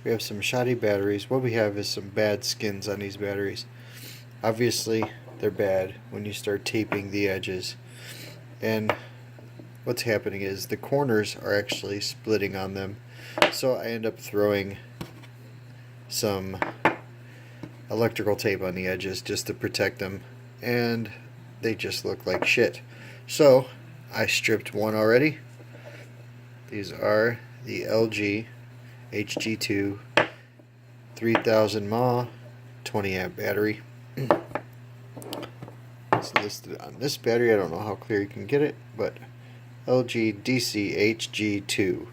We have some shoddy batteries. What we have is some bad skins on these batteries. Obviously, they're bad when you start taping the edges. And what's happening is the corners are actually splitting on them. So I end up throwing some electrical tape on the edges just to protect them, and they just look like shit. So I stripped one already. These are the LG HG2 3000 mAh 20 amp battery. It's listed on this battery. I don't know how clear you can get it, but LG DC HG2.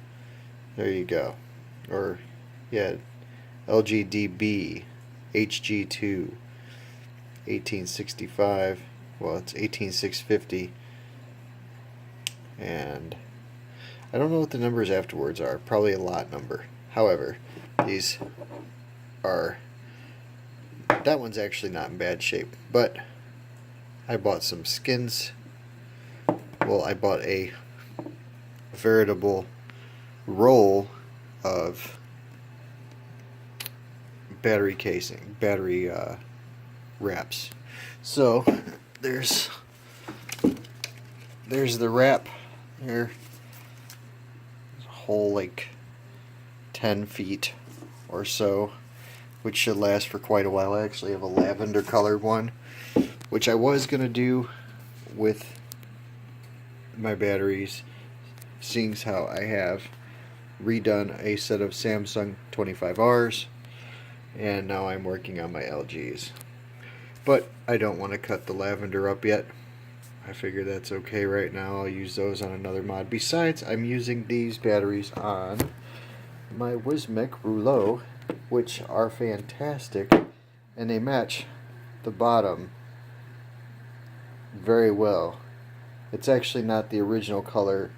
There you go. Or yeah, LG DB HG2 1865. Well, it's 18650. And I don't know what the numbers afterwards are. Probably a lot number. However, these are, that one's actually not in bad shape, but I bought some skins. Well, I bought a veritable roll of battery casing, battery wraps. So there's the wrap here. There's a whole like 10 feet or so, which should last for quite a while. I actually have a lavender colored one, which I was gonna do with my batteries, seeing as how I have redone a set of Samsung 25Rs, and now I'm working on my LGs. But I don't want to cut the lavender up yet. I figure that's okay right now. I'll use those on another mod. Besides, I'm using these batteries on my Wismec Rouleau, which are fantastic, and they match the bottom very well. It's actually not the original color.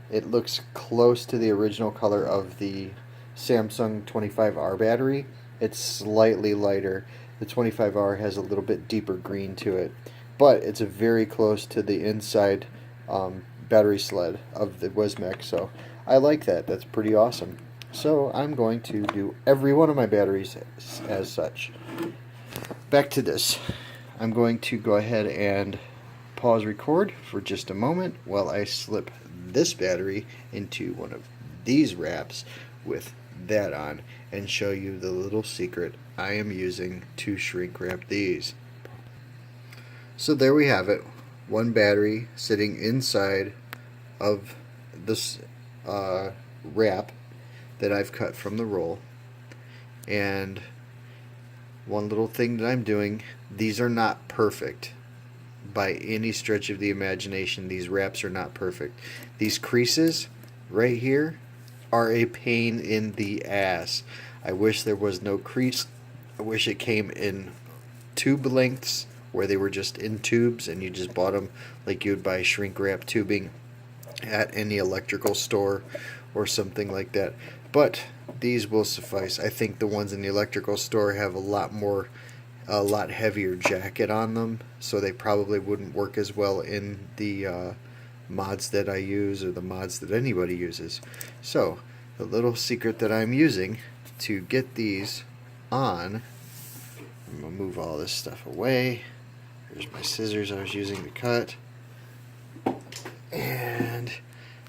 It looks close to the original color of the Samsung 25R battery. It's slightly lighter. The 25R has a little bit deeper green to it, but it's very close to the inside battery sled of the Wismec, so I like that. That's pretty awesome. So I'm going to do every one of my batteries as such. Back to this. I'm going to go ahead and pause record for just a moment while I slip this battery into one of these wraps with that on and show you the little secret I am using to shrink wrap these. So there we have it. One battery sitting inside of this wrap that I've cut from the roll. And one little thing that I'm doing, these are not perfect. By any stretch of the imagination, these wraps are not perfect. These creases right here are a pain in the ass. I wish there was no crease. I wish it came in tube lengths where they were just in tubes and you just bought them like you would buy shrink wrap tubing at any electrical store or something like that. But these will suffice. I think the ones in the electrical store have a lot heavier jacket on them, so they probably wouldn't work as well in the mods that I use or the mods that anybody uses. So the little secret that I'm using to get these on, I'm going to move all this stuff away. Here's my scissors I was using to cut, and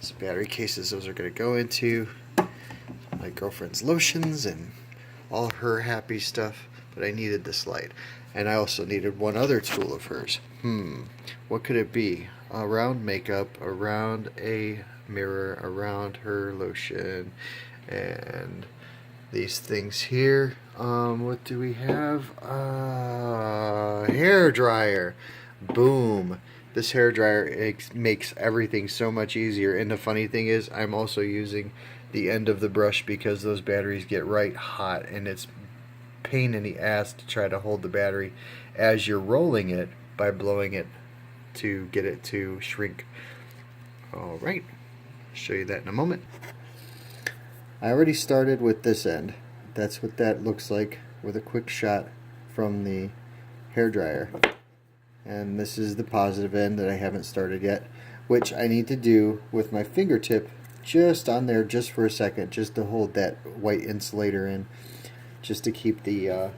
some battery cases those are going to go into. My girlfriend's lotions and all her happy stuff, but I needed this light. And I also needed one other tool of hers. What could it be? Around makeup, around a mirror, around her lotion, and these things here. What do we have? Hair dryer. Boom. This hair dryer makes everything so much easier. And the funny thing is, I'm also using the end of the brush because those batteries get right hot, and it's pain in the ass to try to hold the battery as you're rolling it by blowing it to get it to shrink. Alright, I'll show you that in a moment. I already started with this end. That's what that looks like with a quick shot from the hairdryer. And this is the positive end that I haven't started yet, which I need to do with my fingertip just on there just for a second, just to hold that white insulator in, just to keep the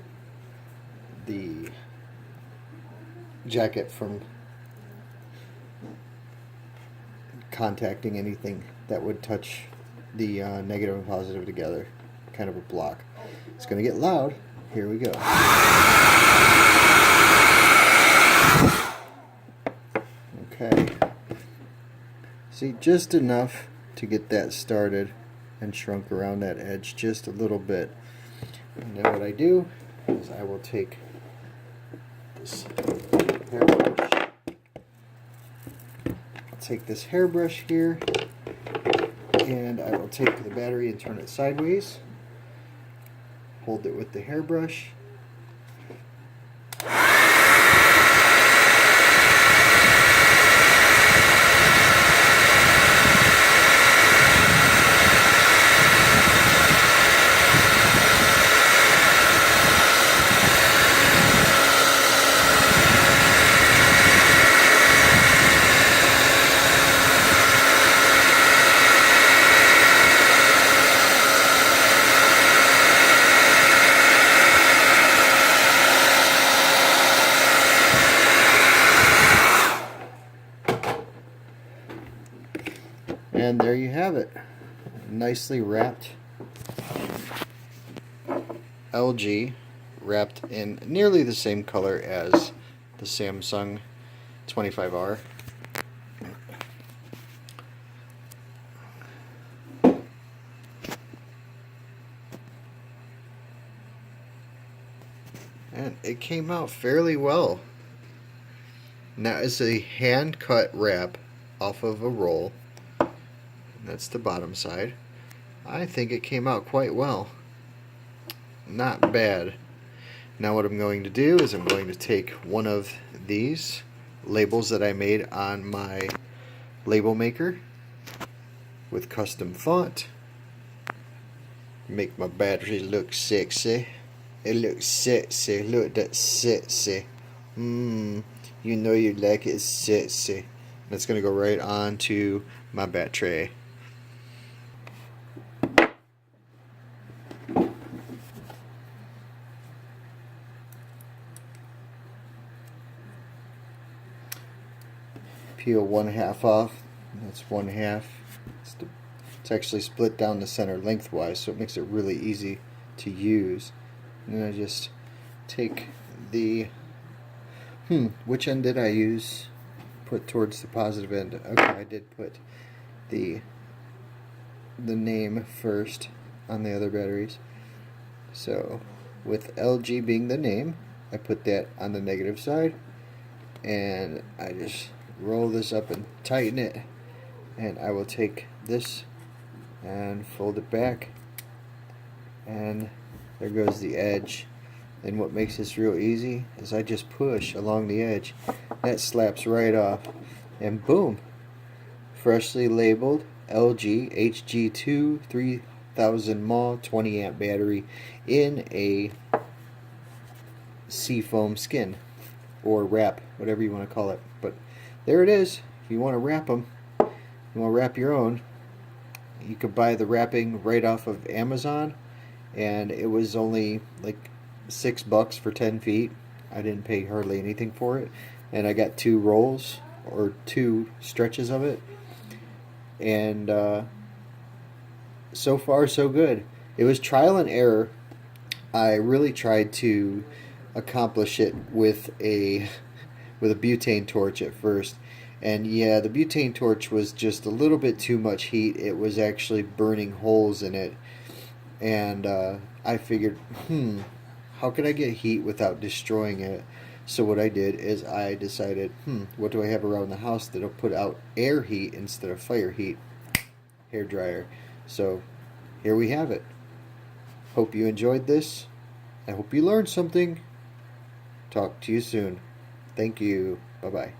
jacket from contacting anything that would touch the negative and positive together. Kind of a block. It's going to get loud. Here we go. Okay. See, just enough to get that started and shrunk around that edge just a little bit. And then what I do is I will take this hairbrush. I'll take this hairbrush here, and I will take the battery and turn it sideways. Hold it with the hairbrush. And there you have it, nicely wrapped LG, wrapped in nearly the same color as the Samsung 25R. And it came out fairly well. Now it's a hand cut wrap off of a roll. That's the bottom side. I think it came out quite well. Not bad. Now what I'm going to do is I'm going to take one of these labels that I made on my label maker with custom font. Make my battery look sexy. It looks sexy. Look at that sexy. You know you like it sexy. That's going to go right onto my bat tray. Peel 1/2 off. That's 1/2. It's actually split down the center lengthwise, so it makes it really easy to use. And then I just take the which end did I use? Put towards the positive end. Okay, I did put the name first on the other batteries. So with LG being the name, I put that on the negative side, and I just roll this up and tighten it, and I will take this and fold it back, and there goes the edge. And what makes this real easy is I just push along the edge. That slaps right off, and boom, freshly labeled LG HG2 3000 mAh 20 amp battery in a seafoam skin or wrap, whatever you want to call it. But there it is. If you want to wrap them, you want to wrap your own, you could buy the wrapping right off of Amazon, and it was only like $6 for 10 feet. I didn't pay hardly anything for it, and I got 2 rolls or 2 stretches of it, and so far so good. It was trial and error. I really tried to accomplish it with a butane torch at first, and yeah, the butane torch was just a little bit too much heat. It was actually burning holes in it, and I figured, how could I get heat without destroying it? So what I did is I decided, what do I have around the house that'll put out air heat instead of fire heat? Hair dryer. So here we have it. Hope you enjoyed this. I hope you learned something. Talk to you soon. Thank you. Bye-bye.